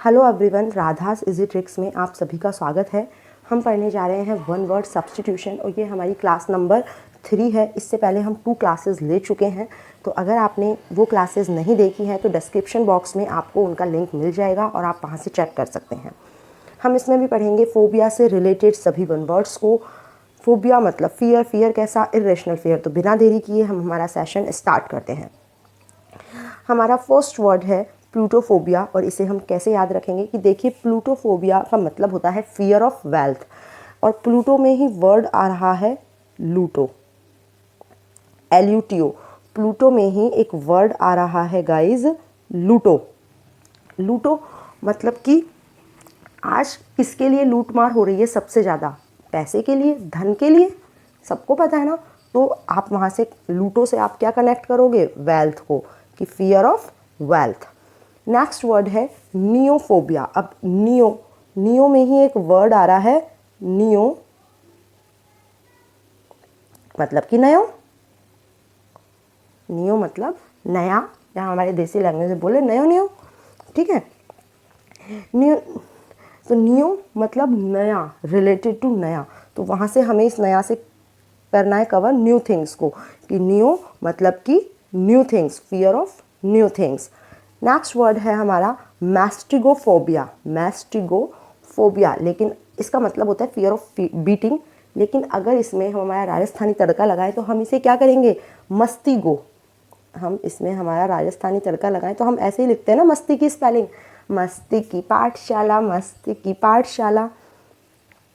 Hello everyone, Radha's easy tricks में आप सभी का स्वागत है। हम पढ़ने जा रहे हैं वन वर्ड सब्स्टिट्यूशन और ये हमारी क्लास नंबर 3 है। इससे पहले हम 2 क्लासेस ले चुके हैं, तो अगर आपने वो क्लासेस नहीं देखी हैं तो डिस्क्रिप्शन बॉक्स में आपको उनका लिंक मिल जाएगा और आप वहाँ से चेक कर सकते हैं। हम इसमें भी पढ़ेंगे फोबिया से रिलेटेड सभी वन वर्ड्स को। फोबिया मतलब फियर, फियर कैसा, इरेशनल फियर। तो बिना देरी किए हम हमारा सेशन स्टार्ट करते हैं। हमारा फर्स्ट वर्ड है प्लूटोफोबिया और इसे हम कैसे याद रखेंगे कि देखिए, प्लूटोफोबिया का मतलब होता है फियर ऑफ वेल्थ और प्लूटो में ही वर्ड आ रहा है लूटो, LUTO। प्लूटो में ही एक वर्ड आ रहा है गाइज, लूटो। लूटो मतलब कि आज किसके लिए लूट मार हो रही है सबसे ज़्यादा? पैसे के लिए, धन के लिए, सबको पता है ना। तो आप वहाँ से लूटो से आप क्या कनेक्ट करोगे? वेल्थ को, कि fear of wealth. Next word है नियोफोबिया। अब नियो में ही एक वर्ड आ रहा है नियो, मतलब कि नयो। नियो मतलब नया, या हमारे देसी लैंग्वेज में बोले नयो, ठीक है। नियो, तो नियो मतलब नया, रिलेटेड टू नया। तो वहाँ से हमें इस नया से करना है कवर न्यू थिंग्स को, कि नियो मतलब कि new things, fear of new things. Next word है हमारा मैस्टिगोफोबिया। मैस्टिगोफोबिया, लेकिन इसका मतलब होता है फियर ऑफ बीटिंग, लेकिन अगर इसमें हम हमारा राजस्थानी तड़का लगाएं तो हम इसे क्या करेंगे? मस्तीगो। हम इसमें हमारा राजस्थानी तड़का लगाएं तो हम ऐसे ही लिखते हैं ना, मस्ती की स्पेलिंग, मस्ती की पाठशाला, मस्ती की पाठशाला।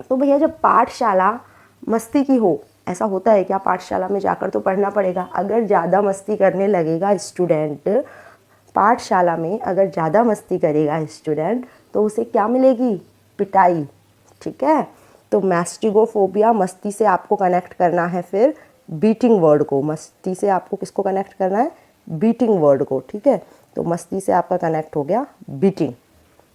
तो भैया जब पाठशाला मस्ती की हो, ऐसा होता है क्या? पाठशाला में जाकर तो पढ़ना पड़ेगा। अगर ज़्यादा मस्ती करने लगेगा स्टूडेंट, पाठशाला में अगर ज़्यादा मस्ती करेगा स्टूडेंट, तो उसे क्या मिलेगी? पिटाई, ठीक है। तो मैस्टिगोफोबिया, मस्ती से आपको कनेक्ट करना है फिर बीटिंग वर्ड को। मस्ती से आपको किसको कनेक्ट करना है? बीटिंग वर्ड को, ठीक है। तो मस्ती से आपका कनेक्ट हो गया beating.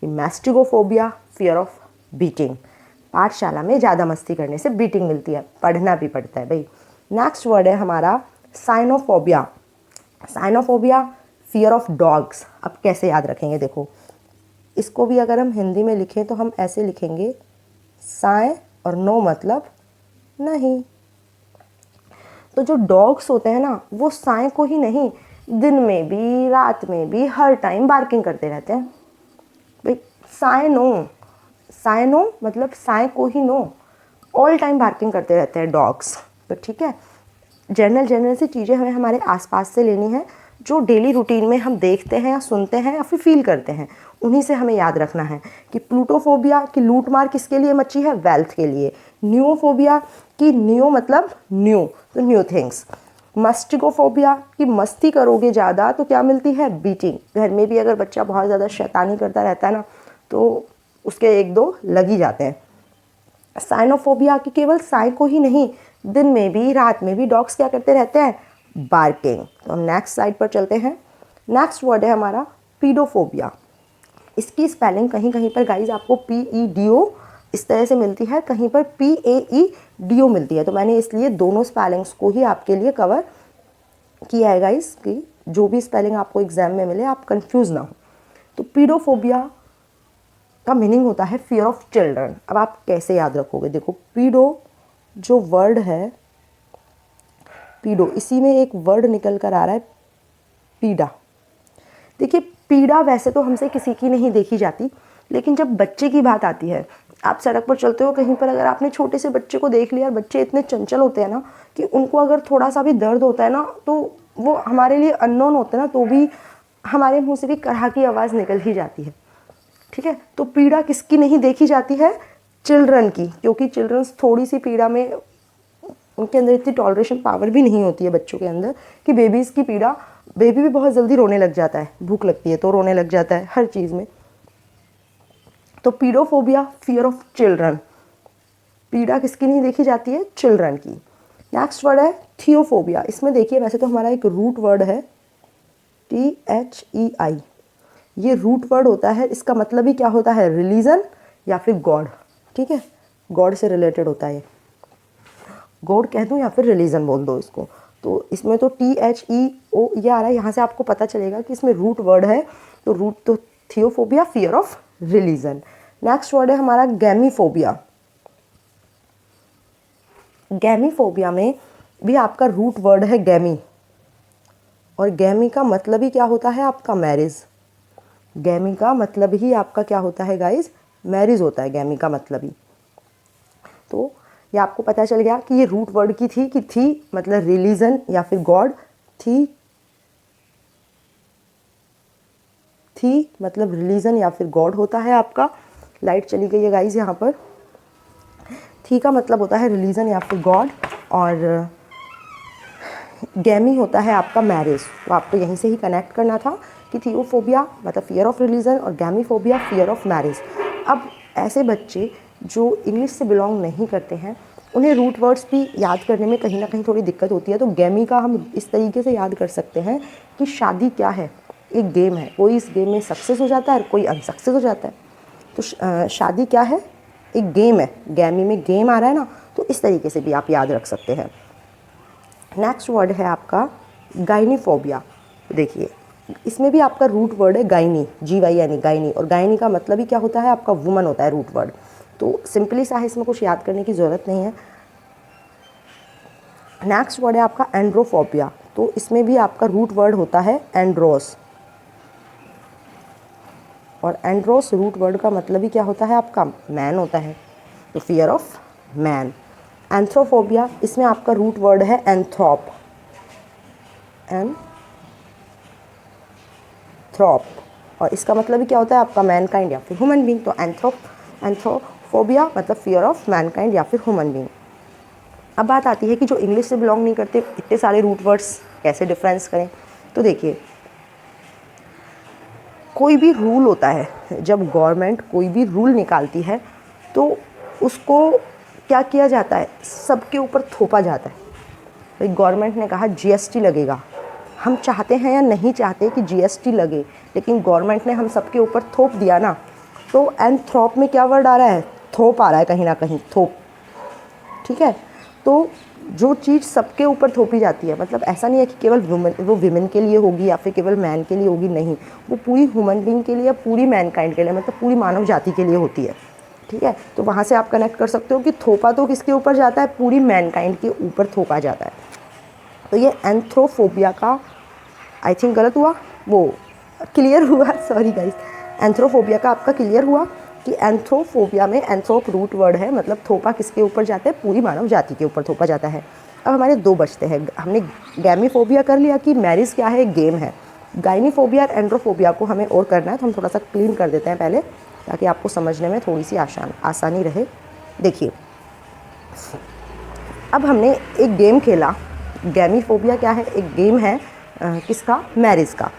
Mastigophobia, fear of beating. पाठशाला में ज़्यादा मस्ती करने से बीटिंग मिलती है, पढ़ना भी पड़ता है भाई। नेक्स्ट वर्ड है हमारा Sinophobia. Sinophobia, fear of dogs. अब कैसे याद रखेंगे? देखो, इसको भी अगर हम हिंदी में लिखें तो हम ऐसे लिखेंगे, साय और नो मतलब नहीं। तो जो डॉग्स होते हैं ना, वो साय को ही नहीं, दिन में भी रात में भी हर टाइम बार्किंग करते रहते हैं भाई। साय नो मतलब साय को ही नो, ऑल टाइम बार्किंग करते रहते हैं डॉग्स। तो ठीक है, जनरल सी चीज़ें हमें हमारे आसपास से लेनी है, जो डेली रूटीन में हम देखते हैं या सुनते हैं या फिर फील करते हैं, उन्हीं से हमें याद रखना है। कि प्लूटोफोबिया की लूट मार किसके लिए मची है? वेल्थ के लिए। न्यूफोबिया की नियो मतलब न्यू, तो न्यू थिंग्स। मस्टिगोफोबिया की मस्ती करोगे ज़्यादा तो क्या मिलती है? बीटिंग। घर में भी अगर बच्चा बहुत ज़्यादा शैतानी करता रहता है ना, तो उसके 1-2 लग ही जाते हैं। साइनोफोबिया की केवल साइ को ही नहीं, दिन में भी रात में भी डॉग्स क्या करते रहते हैं? बार्किंग। तो हम नेक्स्ट स्लाइड पर चलते हैं। नेक्स्ट वर्ड है हमारा पीडोफोबिया। इसकी स्पेलिंग कहीं कहीं पर गाइज आपको PEDO इस तरह से मिलती है, कहीं पर PAEDO मिलती है। तो मैंने इसलिए दोनों स्पेलिंग्स को ही आपके लिए कवर किया है गाइज, कि जो भी स्पेलिंग आपको एग्जाम में मिले आप कंफ्यूज ना हो। तो पीडोफोबिया का मीनिंग होता है फियर ऑफ चिल्ड्रन। अब आप कैसे याद रखोगे? देखो, पीडो जो वर्ड है, पीडो, इसी में एक वर्ड निकल कर आ रहा है पीड़ा। देखिए, पीड़ा वैसे तो हमसे किसी की नहीं देखी जाती, लेकिन जब बच्चे की बात आती है, आप सड़क पर चलते हो कहीं पर, अगर आपने छोटे से बच्चे को देख लिया, और बच्चे इतने चंचल होते हैं ना कि उनको अगर थोड़ा सा भी दर्द होता है ना, तो वो हमारे लिए अननोन होते हैं ना, तो भी हमारे मुँह से भी कराह की आवाज़ निकल ही जाती है, ठीक है। तो पीड़ा किसकी नहीं देखी जाती है? चिल्ड्रन की, क्योंकि चिल्ड्रंस थोड़ी सी पीड़ा में, उनके अंदर इतनी टॉलरेशन पावर भी नहीं होती है बच्चों के अंदर, कि बेबीज़ की पीड़ा, बेबी भी बहुत जल्दी रोने लग जाता है, भूख लगती है तो रोने लग जाता है, हर चीज़ में। तो पीडोफोबिया, फियर ऑफ चिल्ड्रन। पीड़ा किसकी नहीं देखी जाती है? चिल्ड्रन की। नेक्स्ट वर्ड है थियोफोबिया। इसमें देखिए, वैसे तो हमारा एक रूट वर्ड है THEI। ये रूट वर्ड होता है, इसका मतलब ही क्या होता है? रिलीजन या फिर गॉड, ठीक है। गॉड से रिलेटेड होता है, गॉड कह दूँ या फिर रिलीजन बोल दो इसको। तो इसमें तो THEO ये आ रहा है, यहाँ से आपको पता चलेगा कि इसमें रूट वर्ड है। तो रूट तो theophobia, fear of religion. Next word है हमारा गैमीफोबिया। गैमीफोबिया में भी आपका रूट वर्ड है गैमी, और गैमी का मतलब ही क्या होता है आपका मैरिज। गैमी का मतलब ही आपका क्या होता है गाइज, मैरिज होता है गैमी का मतलब ही। तो ये आपको पता चल गया कि ये रूट वर्ड की थी कि थी मतलब रिलीजन या फिर गॉड, थी मतलब रिलीजन या फिर गॉड होता है आपका। लाइट चली गई है गाइज यहाँ पर। थी का मतलब होता है रिलीजन या फिर गॉड, और गैमी होता है आपका मैरिज। तो आपको यहीं से ही कनेक्ट करना था कि थियोफोबिया मतलब फियर ऑफ रिलीजन और गैमीफोबिया फियर ऑफ मैरिज। अब ऐसे बच्चे जो इंग्लिश से बिलोंग नहीं करते हैं उन्हें रूट वर्ड्स भी याद करने में कहीं ना कहीं थोड़ी दिक्कत होती है। तो गैमी का हम इस तरीके से याद कर सकते हैं कि शादी क्या है, एक गेम है, कोई इस गेम में सक्सेस हो जाता है और कोई अनसक्सेस हो जाता है। तो शादी क्या है, एक गेम है, गैमी में गेम आ रहा है ना, तो इस तरीके से भी आप याद रख सकते हैं। नेक्स्ट वर्ड है आपका गाइनीफोबिया। देखिए इसमें भी आपका रूट वर्ड है गाइनी, GYNE गाइनी, और गाइनी का मतलब ही क्या होता है आपका वुमन होता है रूट वर्ड। तो सिंपली सा है, इसमें कुछ याद करने की ज़रूरत नहीं है। नेक्स्ट वर्ड है आपका एंड्रोफोबिया। तो इसमें भी आपका रूट वर्ड होता है एंड्रोस, और एंड्रोस रूट वर्ड का मतलब ही क्या होता है आपका मैन होता है। तो फियर ऑफ मैन। एंथ्रोफोबिया, इसमें आपका रूट वर्ड है एंथ्रोप, और इसका मतलब ही क्या होता है आपका मैनकाइंड या फिर ह्यूमन बीइंग। तो एंथ्रोफोबिया मतलब फियर ऑफ मैनकाइंड या फिर ह्यूमन बीइंग। अब बात आती है कि जो इंग्लिश से बिलोंग नहीं करते इतने सारे रूट वर्ड्स कैसे डिफरेंस करें। तो देखिए कोई भी रूल होता है, जब गवर्नमेंट कोई भी रूल निकालती है तो उसको क्या किया जाता है, सबके ऊपर थोपा जाता है। भाई गवर्नमेंट ने कहा GST लगेगा, हम चाहते हैं या नहीं चाहते कि GST लगे, लेकिन गवर्नमेंट ने हम सबके ऊपर थोप दिया ना। तो एंथ्रोप में क्या वर्ड आ रहा है, थोप आ रहा है कहीं ना कहीं, थोप। ठीक है, तो जो चीज़ सबके ऊपर थोपी जाती है, मतलब ऐसा नहीं है कि केवल वो विमेन के लिए होगी या फिर केवल मैन के लिए होगी, नहीं, वो पूरी ह्यूमन बीइंग के लिए, पूरी मैनकाइंड के लिए, मतलब पूरी मानव जाति के लिए होती है। ठीक है, तो वहाँ से आप कनेक्ट कर सकते हो कि थोपा तो किसके ऊपर जाता है, पूरी मैनकाइंड के ऊपर थोपा जाता है। तो ये एंथ्रोफोबिया का आई थिंक गलत हुआ, वो क्लियर हुआ, सॉरी गाइस। एंथ्रोफोबिया का आपका क्लियर हुआ कि एंथ्रोफोबिया में एंथ्रोप रूट वर्ड है, मतलब थोपा किसके ऊपर जाता है, पूरी मानव जाति के ऊपर थोपा जाता है। अब हमारे दो बचते हैं। हमने गैमीफोबिया कर लिया कि मैरिज क्या है, गेम है। गाइनीफोबिया और एंड्रोफोबिया को हमें और करना है, तो हम थोड़ा सा क्लीन कर देते हैं पहले, ताकि आपको समझने में थोड़ी सी आसानी रहे। देखिए अब हमने एक गेम खेला, गैमीफोबिया क्या है, एक गेम है किसका, मैरिज का।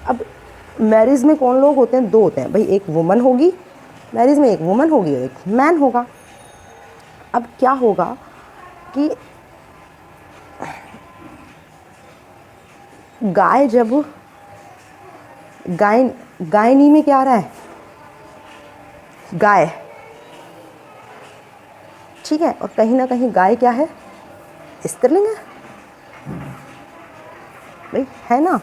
अब मैरिज में कौन लोग होते हैं, दो होते हैं भाई, एक वुमन होगी मैरिज में, एक वुमन होगी और एक मैन होगा। अब क्या होगा कि गाय जब गायनी में क्या आ रहा है, गाय, ठीक है, और कहीं ना कहीं गाय क्या है, स्त्रीलिंग है भाई, है ना।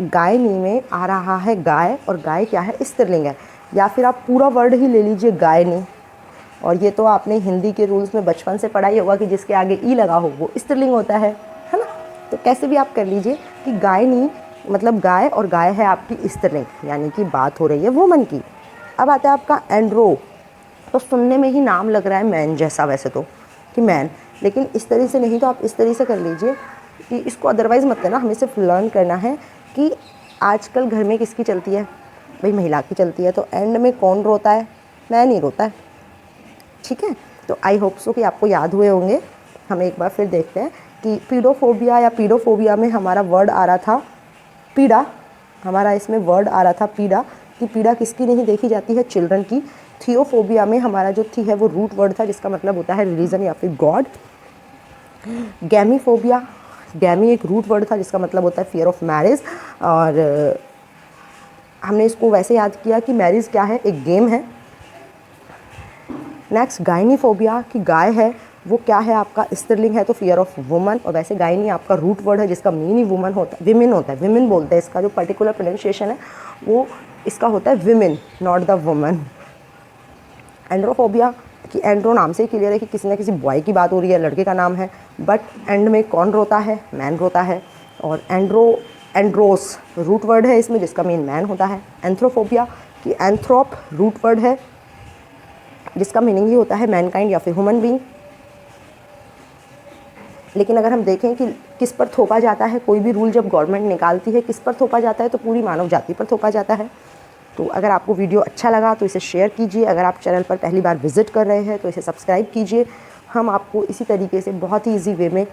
गायनी में आ रहा है गाय, और गाय क्या है, स्त्रीलिंग है। या फिर आप पूरा वर्ड ही ले लीजिए गायनी, और ये तो आपने हिंदी के रूल्स में बचपन से पढ़ा ही होगा कि जिसके आगे ई लगा हो वो स्त्रीलिंग होता है ना। तो कैसे भी आप कर लीजिए कि गायनी मतलब गाय, और गाय है आपकी स्त्रीलिंग, यानी कि बात हो रही है वुमन की। अब आता है आपका एंड्रो। तो सुनने में ही नाम लग रहा है मैन जैसा वैसे तो, कि मैन, लेकिन इस तरह से नहीं। तो आप इस तरह से कर लीजिए कि इसको अदरवाइज़ मत लेना, हमें सिर्फ लर्न करना है कि आजकल घर में किसकी चलती है, भाई महिला की चलती है। तो एंड में कौन रोता है, मैन ही रोता है। ठीक है, तो आई होप सो कि आपको याद हुए होंगे। हम एक बार फिर देखते हैं कि पीडोफोबिया या पीडोफोबिया में हमारा वर्ड आ रहा था पीड़ा, हमारा इसमें वर्ड आ रहा था पीड़ा, कि पीड़ा किसकी नहीं देखी जाती है, चिल्ड्रन की। थियोफोबिया में हमारा जो थी है वो रूट वर्ड था, जिसका मतलब होता है रिलीजन या फिर गॉड। गैमीफोबिया, गैमी एक रूट वर्ड था जिसका मतलब होता है फियर ऑफ मैरिज, और हमने इसको वैसे याद किया कि मैरिज क्या है, एक गेम है। नेक्स्ट गायनीफोबिया, कि गाय है वो क्या है आपका, स्त्रीलिंग है, तो फियर ऑफ वुमन। और वैसे गायनी आपका रूट वर्ड है जिसका मीन ही वुमन होता है, विमेन होता है, विमेन बोलते हैं, इसका जो पर्टिकुलर प्रोनाउंसिएशन है वो इसका होता है विमेन, नॉट द वुमन। एंड्रोफोबिया कि एंड्रो नाम से ही क्लियर है कि किसी न किसी बॉय की बात हो रही है, लड़के का नाम है, बट एंड में कौन रोता है? मैन रोता है। और एंड्रोस रूट वर्ड है इसमें, जिसका मीन मैन होता है। एंथ्रोफोबिया कि एंथ्रोप रूट वर्ड है, जिसका मीनिंग ही होता है मैनकाइंड या फिर ह्यूमन बीइंग। लेकिन अगर हम देखें कि किस पर थोपा जाता है, कोई भी रूल जब गवर्नमेंट निकालती है किस पर थोपा जाता है, तो पूरी मानव जाति पर थोपा जाता है। तो अगर आपको वीडियो अच्छा लगा तो इसे शेयर कीजिए। अगर आप चैनल पर पहली बार विज़िट कर रहे हैं तो इसे सब्सक्राइब कीजिए। हम आपको इसी तरीके से बहुत ही ईजी वे में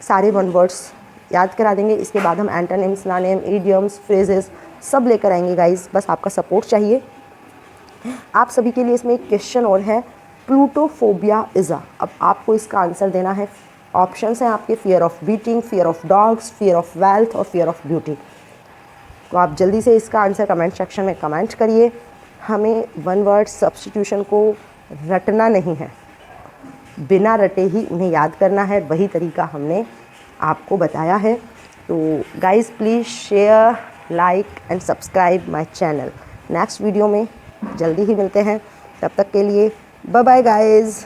सारे वन वर्ड्स याद करा देंगे। इसके बाद हम एंटोनिम्स, सिनोनिम, इडियम्स, फ्रेजेस सब लेकर आएंगे गाइस। बस आपका सपोर्ट चाहिए। आप सभी के लिए इसमें एक क्वेश्चन और है, प्लूटोफोबिया इज़ अ। अब आपको इसका आंसर देना है। ऑप्शंस हैं आपके, fear of beating, fear of dogs, fear of wealth और फियर ऑफ ब्यूटी। तो आप जल्दी से इसका आंसर कमेंट सेक्शन में कमेंट करिए। हमें वन वर्ड सब्स्टिट्यूशन को रटना नहीं है, बिना रटे ही उन्हें याद करना है। वही तरीका हमने आपको बताया है। तो guys please share, like and subscribe my channel. Next video में जल्दी ही मिलते हैं। तब तक के लिए बाय बाय गाइज़।